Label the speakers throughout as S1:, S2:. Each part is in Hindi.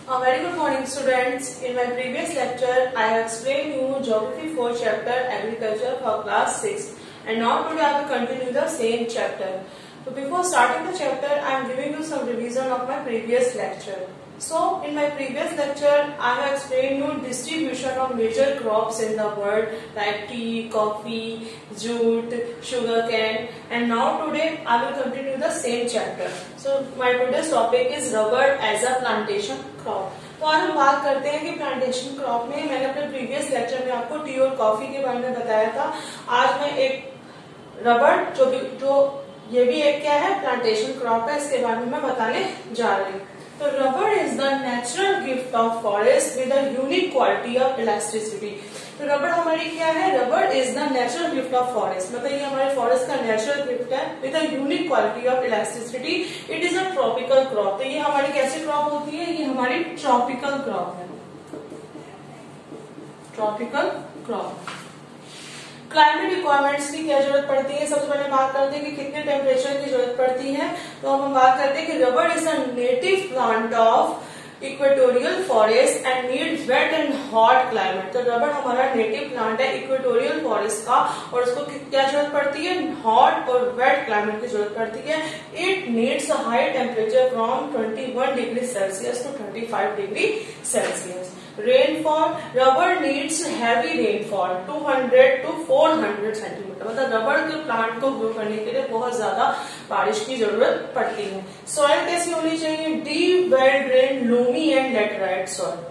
S1: A very good morning, students. In my previous lecture, I have explained you Geography 4 chapter Agriculture for class 6, and now today I will continue the same chapter. So before starting the chapter, I am giving you some revision of my previous lecture. So in my previous lecture, I have explained you distribution of major crops in the world like tea, coffee, jute, sugarcane, and now today I will continue the same chapter. So my today's topic is rubber as a plantation crop. तो आज हम बात करते हैं कि प्लांटेशन क्रॉप में मैंने अपने प्रीवियस लेक्चर में आपको टी और कॉफी के बारे में बताया था. आज मैं एक रबर जो ये भी एक क्या है प्लांटेशन क्रॉप है, इसके बारे में मैं बताने जा रही हूँ. तो rubber is the natural gift of forest with a unique quality of elasticity. तो रबर हमारी क्या है, rubber is the natural gift of forest, मतलब ये हमारे फॉरेस्ट का नेचुरल गिफ्ट है with a unique quality of elasticity. It is a tropical crop. तो ये हमारी कैसी क्रॉप होती है, ये हमारी ट्रॉपिकल क्रॉप है. Tropical crop. क्लाइमेट रिक्वायरमेंट्स की क्या जरूरत पड़ती है, सबसे पहले बात करते हैं कि कितने टेम्परेचर की जरूरत पड़ती है. तो हम बात करते हैं कि rubber is a native plant of equatorial forest and needs wet and hot climate. तो रबर हमारा नेटिव प्लांट है इक्वेटोरियल फॉरेस्ट का, और उसको क्या जरूरत पड़ती है, हॉट और वेट क्लाइमेट की जरूरत पड़ती है. It needs a high temperature from 21 degree Celsius to 35 degree Celsius. Rainfall, rubber needs heavy rainfall 200 to 400 centimetre. मतलब रबर के प्लांट को ग्रो करने के लिए बहुत ज्यादा बारिश की जरूरत पड़ती है. सॉइल कैसी होनी चाहिए, deep well drain Lumi and laterite soil.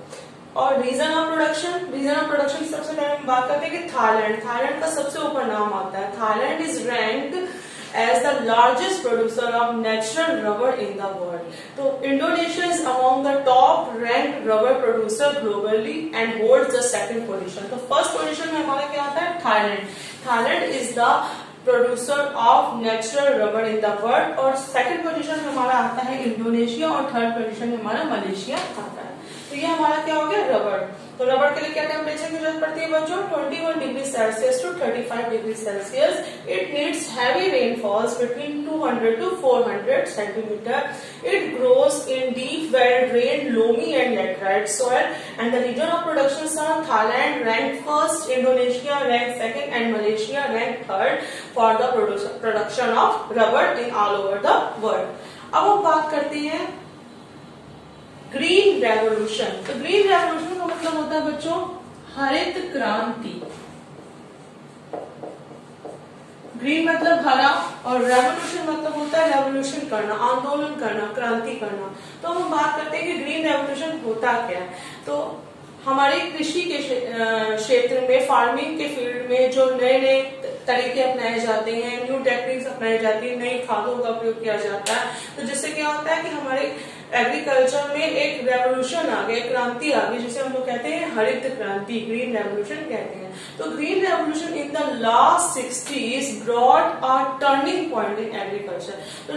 S1: और रीजन ऑफ प्रोडक्शन सबसे पहले हम बात करते हैं कि थाईलैंड का सबसे ऊपर नाम आता है. Thailand is ranked as the largest producer of natural rubber in the world. So Indonesia is among the top ranked rubber producer globally and holds the second position. तो first position में हमारा क्या आता है, Thailand is the producer of natural rubber in the world. और second position में हमारा आता है इंडोनेशिया, और थर्ड पोजीशन में हमारा मलेशिया आता है. तो ये हमारा क्या हो गया, रबर. तो रबर के लिए क्या टेम्परेचर की जरूरत पड़ती है बच्चों, 21 degree Celsius to 35 degree Celsius. It needs heavy rainfalls between 200 to 400 centimetre. It grows in deep well drain loamy and laterite soil. And the region of production are Thailand rank first, Indonesia rank second and Malaysia rank third for the production of rubber in all over the world. अब हम बात करते हैं ग्रीन रेवोल्यूशन. तो ग्रीन रेवोल्यूशन का मतलब होता है बच्चों हरित क्रांति. ग्रीन मतलब हरा, और रेवोल्यूशन मतलब होता है रेवोल्यूशन करना, आंदोलन करना, क्रांति करना. तो हम बात करते हैं कि ग्रीन रेवोल्यूशन होता क्या है. तो हमारे कृषि के क्षेत्र में, फार्मिंग के फील्ड में जो नए नए तरीके अपनाए जाते हैं, न्यू टेक्निक्स अपनाई जाती है, नई खादों का प्रयोग किया जाता है. तो जिससे क्या होता है कि हमारे एग्रीकल्चर में एक रेवोल्यूशन आ गया, क्रांति आ गई, जिसे हम लोग कहते हैं हरित क्रांति, ग्रीन रेवोल्यूशन कहते हैं. तो green revolution in the last 60s brought a turning point in agriculture. तो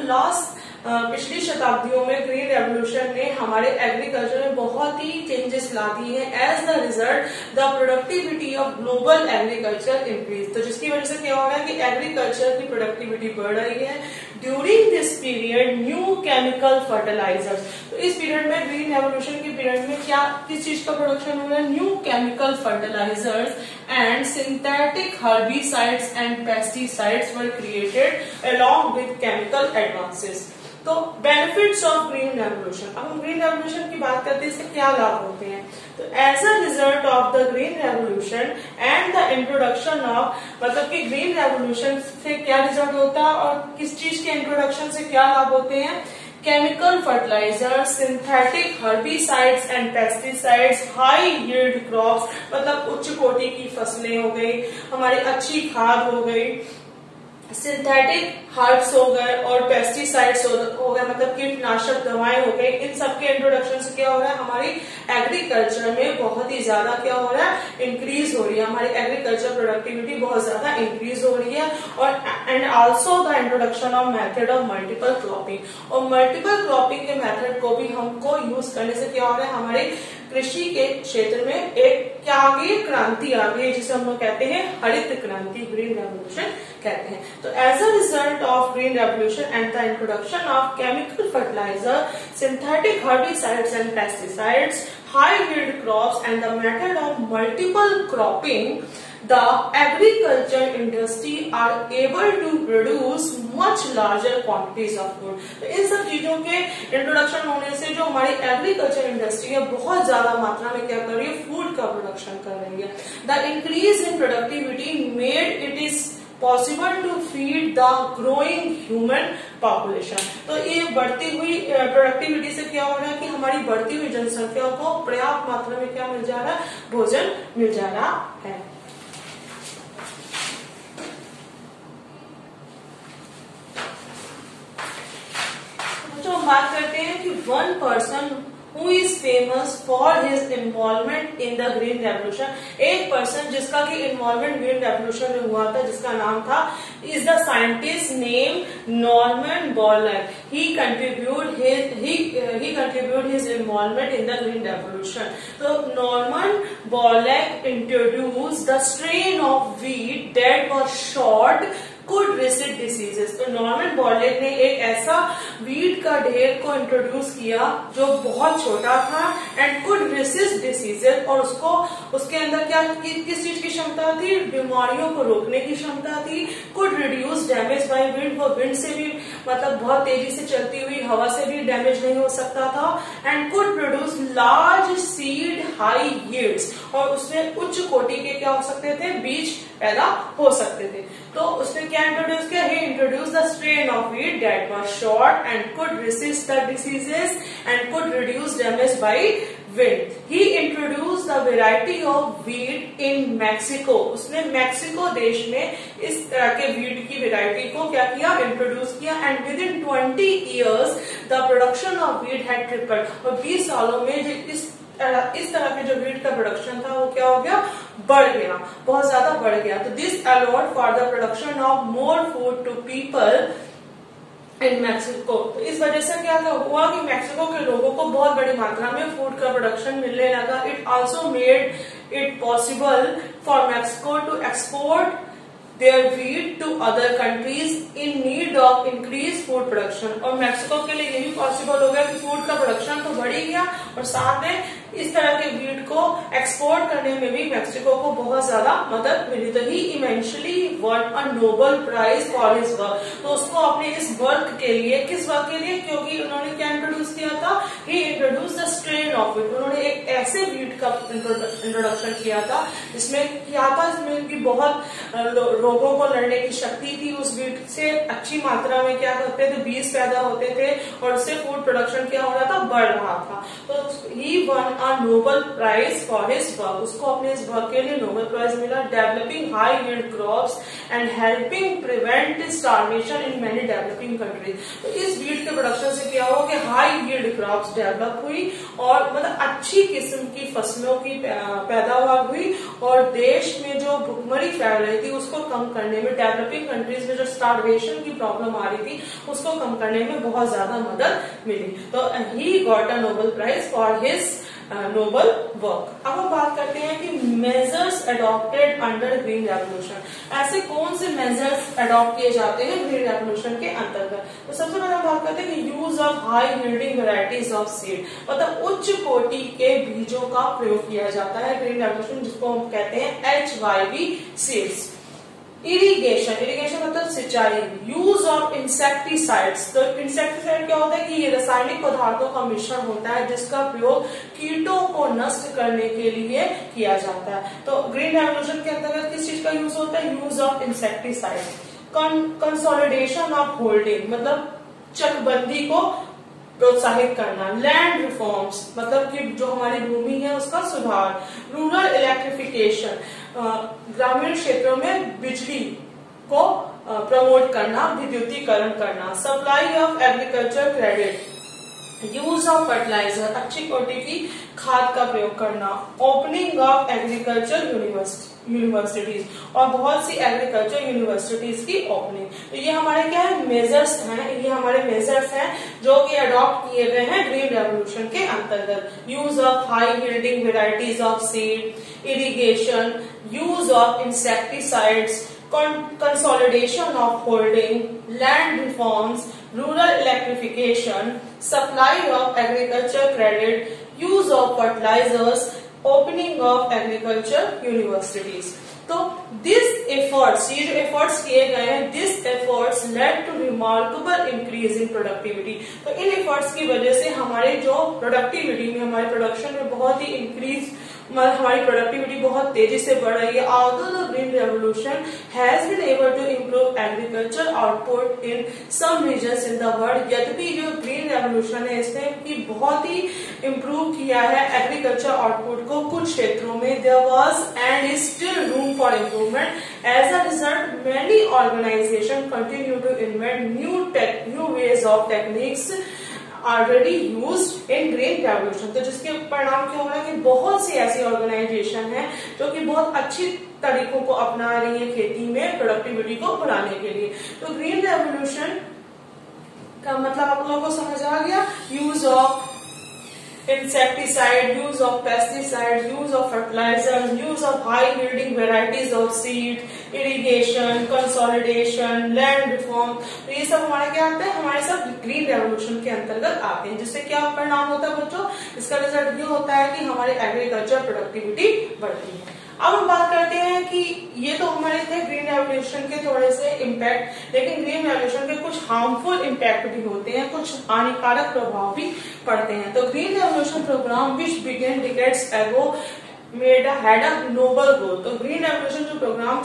S1: पिछली शताब्दियों में ग्रीन रेवोल्यूशन ने हमारे एग्रीकल्चर में बहुत ही चेंजेस ला दिए हैं. As the result the productivity of global agriculture increase. तो जिसकी वजह से क्या हो रहा है कि एग्रीकल्चर की प्रोडक्टिविटी बढ़ रही है. During this period new chemical fertilisers. तो इस पीरियड में, ग्रीन रेवोल्यूशन के पीरियड में किस चीज का प्रोडक्शन हो रहा है, new chemical fertilisers and synthetic herbicides and pesticides were created along with chemical advances. तो बेनिफिट्स ऑफ ग्रीन रेवोल्यूशन. अब हम ग्रीन रेवोल्यूशन की बात करते हैं, इससे क्या लाभ होते हैं. तो as a result of the green revolution and the introduction of, मतलब कि ग्रीन रेवोल्यूशन से क्या रिजल्ट होता है और किस चीज के इंट्रोडक्शन से क्या लाभ होते हैं, chemical fertiliser, synthetic herbicides and pesticides, high yield crops, मतलब उच्च कोटि की फसलें हो गई, हमारी अच्छी खाद हो गई, सिंथेटिक हर्ब्स हो गए, और पेस्टिसाइड्स हो गए, मतलब कीटनाशक दवाएं हो गई. इन सबके इंट्रोडक्शन से क्या हो रहा है, हमारी एग्रीकल्चर में बहुत ही ज्यादा क्या हो रहा है, इंक्रीज हो रही है. हमारी एग्रीकल्चर प्रोडक्टिविटी बहुत ज्यादा इंक्रीज हो रही है. और and also the introduction of method of multiple cropping. और मल्टीपल क्रॉपिंग के मेथड को भी हमको यूज करने से क्या हो रहा है, हमारे कृषि के क्षेत्र में एक क्या आ गई, क्रांति आ गई, जिसे हम लोग कहते हैं हरित क्रांति, ग्रीन रेवोल्यूशन कहते हैं। तो as a result of green revolution and the introduction of chemical fertiliser, synthetic herbicides and pesticides, high yield crops and the method of multiple cropping, the agriculture industry are able to produce much larger quantities of food. तो इन सब चीजों के इंट्रोडक्शन होने से जो हमारी एग्रीकल्चर इंडस्ट्री है बहुत ज्यादा मात्रा में क्या कर रही है, फूड का प्रोडक्शन कर रही है। The increase in productivity made it is possible to feed the growing human population. तो ये बढ़ती हुई प्रोडक्टिविटी से क्या हो रहा है कि हमारी बढ़ती हुई जनसंख्या को पर्याप्त मात्रा में क्या मिल जा रहा है, भोजन मिल जा रहा है। तो हम बात करते हैं कि one person who is famous for his involvement in the green revolution, एक पर्सन जिसका कि इन्वॉल्वमेंट ग्रीन रेवोल्यूशन में हुआ था, जिसका नाम था, is the scientist named Norman Borlaug. He contributed his involvement in the green revolution. So Norman Borlaug introduced the strain of wheat that was short could resist diseases. तो नॉर्मन बॉर्लेग ने एक ऐसा वीट का ढेर को इंट्रोड्यूस किया जो बहुत छोटा था एंड कुड रेसिस्ट डिसीजेस, और उसको उसके अंदर क्या किस चीज की क्षमता थी, बीमारियों को रोकने की क्षमता थी। Could reduce damage by wind, वो विंड से भी मतलब बहुत तेजी से चलती हुई हवा से भी डैमेज नहीं हो सकता था। And could produce large seed high yields, और उसमें उच्च कोटि के क्या हो सकते थे, बीज पैदा हो सकते थे। तो उसने क्या इंट्रोड्यूस किया, he introduce the strain of wheat that was short and could resist the diseases and could reduce damage by wind. He introduce the variety of wheat in Mexico, उसने मैक्सिको देश में इस तरह के व्हीट की वेराइटी को क्या किया, इंट्रोड्यूस किया। And with in 20 years the production of wheat had tripled, और 20 सालों में जो इस तरह के जो व्हीट का प्रोडक्शन था वो क्या हो गया, बढ़ गया, बहुत ज्यादा बढ़ गया। तो this allowed for the production of more food to people in Mexico. तो इस वजह से क्या हुआ कि मैक्सिको के लोगों को बहुत बड़ी मात्रा में फूड का प्रोडक्शन मिलने लगा। It also made it possible for Mexico to export their wheat to other countries in need of increased food production। और मैक्सिको के लिए ये भी पॉसिबल हो गया कि फूड का प्रोडक्शन तो बढ़ ही गया और साथ में इस तरह के व्हीट को एक्सपोर्ट करने में भी मैक्सिको को बहुत ज्यादा मदद मिली। तो he eventually won a Nobel prize for his work. तो उसको अपने इस वर्क के लिए, किस वर्क के लिए, क्योंकि उन्होंने क्या इंट्रोड्यूस किया था, he introduce the strain of wheat. उन्होंने एक ऐसे व्हीट का इंट्रोडक्शन किया था जिसमें क्या था, इसमें की बहुत रोगों को लड़ने की शक्ति थी। उस व्हीट से अच्छी मात्रा में क्या करते थे, बीज पैदा होते थे और उससे फूड प्रोडक्शन क्या हो रहा था, बढ़ रहा था। तो he won a Nobel prize for his work. उसको अपने इस वर्क के लिए नोबेल प्राइज मिला। Developing high yield crops and helping prevent starvation in many developing countries. तो इस व्हीट के प्रोडक्शन से क्या हुआ कि हाई यील्ड क्रॉप्स डेवलप हुई और मतलब अच्छी किस्म की फसलों की पैदावार हुई और देश में जो भुखमरी फैल रही थी उसको कम करने में, डेवलपिंग कंट्रीज में जो स्टार्वेशन की प्रॉब्लम आ रही थी उसको कम करने में बहुत ज्यादा मदद मिली। तो he got a Nobel prize for his noble work. अब हम बात करते हैं कि measures adopted under green revolution. ऐसे कौन से मेजर्स अडॉप्ट किए जाते हैं ग्रीन रेवोल्यूशन के अंतर्गत। तो सबसे पहले हम बात करते हैं कि use of high yielding varieties of seed, मतलब उच्च कोटि के बीजों का प्रयोग किया जाता है ग्रीन रेवोल्यूशन, जिसको हम कहते हैं HYV सीड्स। इरिगेशन, इरिगेशन मतलब सिंचाई। यूज ऑफ इंसेक्टिसाइड्स, तो इंसेक्टिसाइड क्या होता है कि ये रासायनिक पदार्थों का मिश्रण होता है जिसका प्रयोग कीटों को नष्ट करने के लिए किया जाता है। तो ग्रीन रेवोल्यूशन के अंतर्गत किस चीज का यूज होता है, use of insecticide. Consolidation of holding, मतलब चकबंदी को प्रोत्साहित करना। लैंड रिफॉर्म्स, मतलब कि जो हमारी भूमि है उसका सुधार। रूरल इलेक्ट्रिफिकेशन, ग्रामीण क्षेत्रों में बिजली को प्रमोट करना, विद्युतीकरण करना। Supply of agriculture credit. Use of fertilizer, अच्छी क्वालिटी की खाद का प्रयोग करना, ओपनिंग ऑफ एग्रीकल्चर यूनिवर्सिटीज और बहुत सी एग्रीकल्चर यूनिवर्सिटीज की ओपनिंग। तो ये हमारे क्या है, मेजर्स हैं, ये हमारे मेजर्स हैं जो कि अडॉप्ट किए गए हैं ग्रीन रेवोल्यूशन के अंतर्गत। Use of high yielding varieties of seed, irrigation, use of insecticides, consolidation of holding, land reforms, rural electrification, supply of agriculture credit, use of fertilizers, opening of agriculture universities। तो दिस एफर्ट्स, ये जो एफर्ट्स किए गए हैं, this efforts led to remarkable increase in productivity. तो इन एफर्ट्स की वजह से हमारे जो प्रोडक्टिविटी में, हमारे प्रोडक्शन में बहुत ही इंक्रीज, हमारी प्रोडक्टिविटी बहुत तेजी से बढ़ रही है। Although the green revolution has been able to improve agriculture output in some regions in the world, यद्यपि जो ग्रीन रेवोल्यूशन है इसने की बहुत ही इम्प्रूव किया है एग्रीकल्चर आउटपुट को कुछ क्षेत्रों में। There was and is still room for improvement. As a result, many organizations continue to invent new ways of techniques already used in green revolution। तो जिसके परिणाम क्या हो रहा है कि बहुत सी ऐसी ऑर्गेनाइजेशन है जो कि बहुत अच्छी तरीकों को अपना रही है खेती में प्रोडक्टिविटी को बढ़ाने के लिए। तो ग्रीन रेवोल्यूशन का मतलब आप लोगों को समझ आ गया। Use of insecticide, use of pesticides, use of fertilizers, use of high yielding varieties of seed, irrigation, consolidation, land reform। तो ये सब हमारे क्या आते हैं, हमारे सब ग्रीन रेवोल्यूशन के अंतर्गत आते हैं। जिससे क्या परिणाम होता है बच्चों, इसका रिजल्ट ये होता है कि हमारे एग्रीकल्चर प्रोडक्टिविटी बढ़ती है। अब हम बात करते हैं कि ये तो हमारे थे ग्रीन रेवोल्यूशन के थोड़े से इम्पैक्ट, लेकिन ग्रीन रेवोल्यूशन के कुछ हार्मफुल इम्पैक्ट भी होते हैं, कुछ हानिकारक प्रभाव भी पड़ते हैं। तो green revolution program which began decades ago had a noble goal। तो ग्रीन रेवोल्यूशन जो प्रोग्राम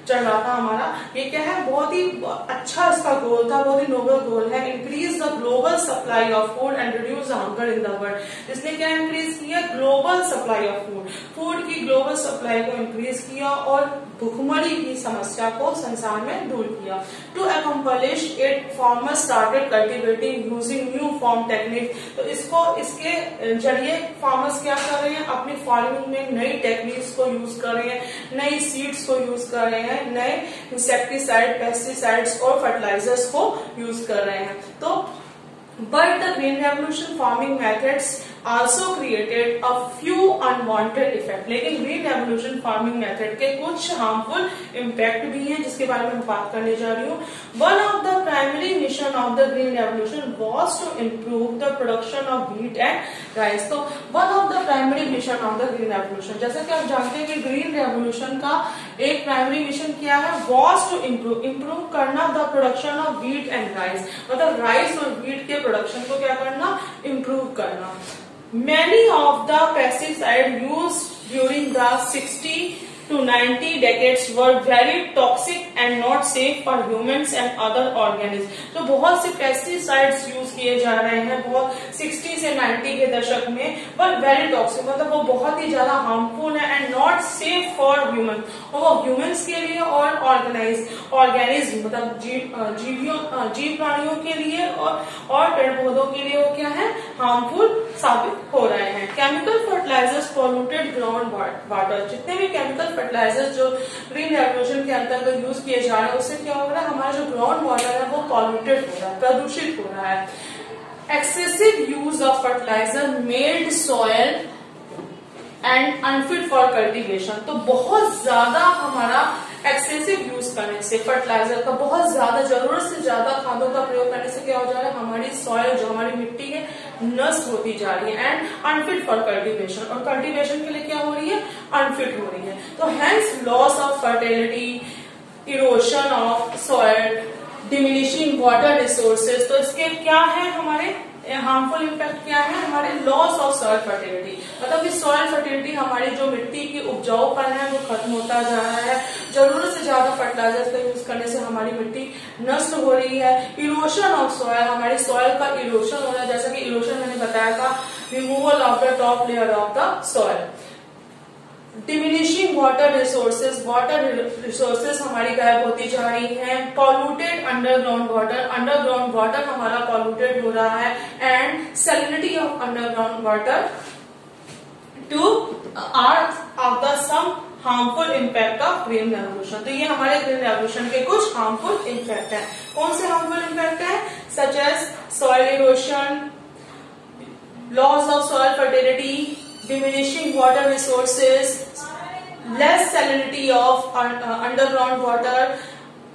S1: चल रहा था हमारा, ये क्या है, बहुत ही अच्छा इसका गोल था, बहुत ही नोबल गोल है। Increase the global supply of food and reduce the hunger in the world. इसने क्या इंक्रीज किया, ग्लोबल सप्लाई ऑफ फूड की ग्लोबल सप्लाई को इंक्रीज किया और भुखमरी की समस्या को संसार में दूर किया। To accomplish it, farmers started cultivating using new form technique. तो इसके जरिए फार्मर्स क्या कर रहे हैं, अपनी फार्मिंग में नई टेक्निक्स को यूज कर रहे हैं, नई सीड्स को यूज कर रहे हैं, नए इंसेक्टिसाइड, पेस्टिसाइड्स और फर्टिलाइजर्स को यूज कर रहे हैं। तो but the green revolution farming methods also created a few unwanted effect। लेकिन ग्रीन रेवोल्यूशन फार्मिंग मेथड के कुछ हार्मफुल इम्पैक्ट भी हैं जिसके बारे में मैं बात करने जा रही हूँ। One of the primary mission of the green revolution was to improve the production of wheat and rice। तो one of the primary mission of the green revolution, जैसा कि आप जानते हैं कि ग्रीन रेवोल्यूशन का एक प्राइमरी मिशन क्या है, was to improve करना the production of wheat and rice. मतलब राइस और व्हीट के प्रोडक्शन को क्या करना, इम्प्रूव करना। Many of the pesticides used during the 60 to 90 decades were very toxic and not safe for humans and other organisms। तो बहुत से पेस्टिसाइड्स यूज किए जा रहे हैं बहुत 60 से 90 के दशक में, पर वेरी टॉक्सिक, मतलब वो बहुत ही ज्यादा हार्मफुल है and not safe for human, और वो ह्यूमंस के लिए और ऑर्गेनिज्म मतलब जीव प्राणियों के लिए और पेड़ पौधों के लिए वो क्या है, हार्मफुल साबित हो रहे हैं। Chemical fertilizers polluted ground water. जितने भी केमिकल फर्टिलाइजर्स जो ग्रीन रेवोल्यूशन के अंतर्गत यूज किए जा रहे हैं उससे क्या हो रहा है, हमारा जो ग्राउंड वाटर है वो पॉल्यूटेड हो रहा है, प्रदूषित हो रहा है। Excessive use of fertilizer made soil and unfit for cultivation. तो बहुत ज्यादा हमारा एक्सेसिव यूज करने से, फर्टिलाइजर का बहुत ज्यादा, जरूरत से ज्यादा खादों का प्रयोग करने से क्या हो जा रहा है, हमारी सॉइल जो हमारी मिट्टी है नष्ट होती जा रही है एंड अनफिट फॉर कल्टीवेशन, और कल्टीवेशन के लिए क्या हो रही है, अनफिट हो रही है। तो hence loss of fertility, erosion of soil, diminishing water resources. तो इसके क्या है, हमारे हार्मफुल इम्पैक्ट क्या है, हमारे लॉस ऑफ सॉइल फर्टिलिटी, मतलब कि सॉइल फर्टिलिटी, हमारी जो मिट्टी की उपजाऊपन है वो खत्म होता जा रहा है। जरूरत से ज्यादा फर्टिलाइजर्स का यूज करने से हमारी मिट्टी नष्ट हो रही है। इरोशन ऑफ सॉइल, हमारी सॉइल का इरोशन हो रहा है, जैसा कि इरोशन मैंने बताया था, removal of the top layer of the soil. Diminishing water resources हमारी गायब होती जा रही है। पॉल्यूटेड अंडरग्राउंड वाटर हमारा पॉल्यूटेड हो रहा है and salinity of underground water too are the some harmful impact of green revolution. तो ये हमारे ग्रीन रेवोल्यूशन के कुछ हार्मफुल इम्पैक्ट हैं। कौन से हार्मफुल इम्पैक्ट हैं? Such as soil erosion, loss of soil fertility, diminishing water resources, less salinity of underground water,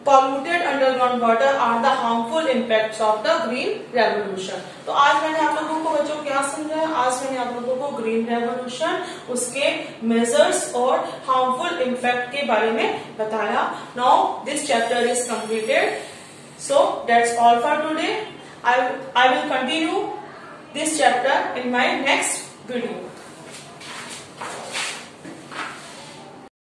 S1: polluted underground water are the harmful impacts of the green revolution। तो आज मैंने आप लोगों को बच्चों क्या समझाया? आज मैंने आप लोगों को ग्रीन रेवोल्यूशन, उसके मेजर्स और हार्मफुल इम्पैक्ट के बारे में बताया। Now this chapter is completed, so that's all for today. I will continue this chapter in my next video.